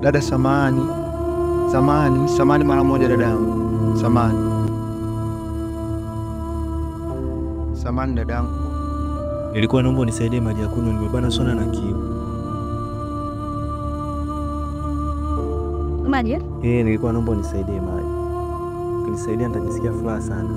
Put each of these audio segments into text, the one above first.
Dada samani mara moja dada yangu. Samani dada yangu. Nilikuwa naomba unisaidie maji ya kunywa, nimebana sana na kiu. Maji? Nilikuwa naomba unisaidie maji. Ukinisaidia nitajisikia furaha sana.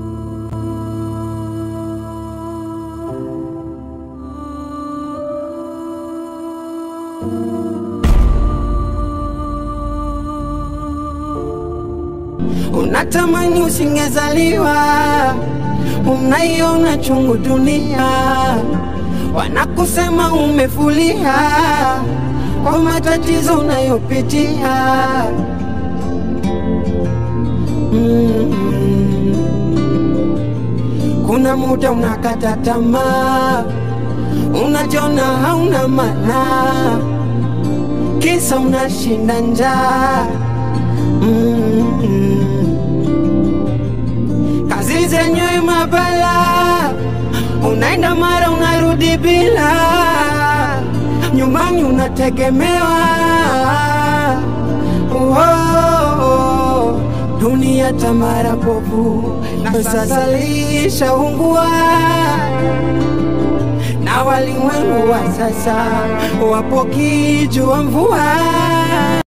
Unatamani usingezaliwa, unaiona chungu dunia, wanakusema umefulia kwa matatizo unayopitia. Kuna muda unakata tamaa, unajiona hauna maana, kisa unashinda njaa. Kazi zenyewe mabala, unaenda mara unarudi bila, nyumbani unategemewa. Dunia tamara popu, na sasa lishaungua, na walimwengu wa sasa wapo kijua mvua.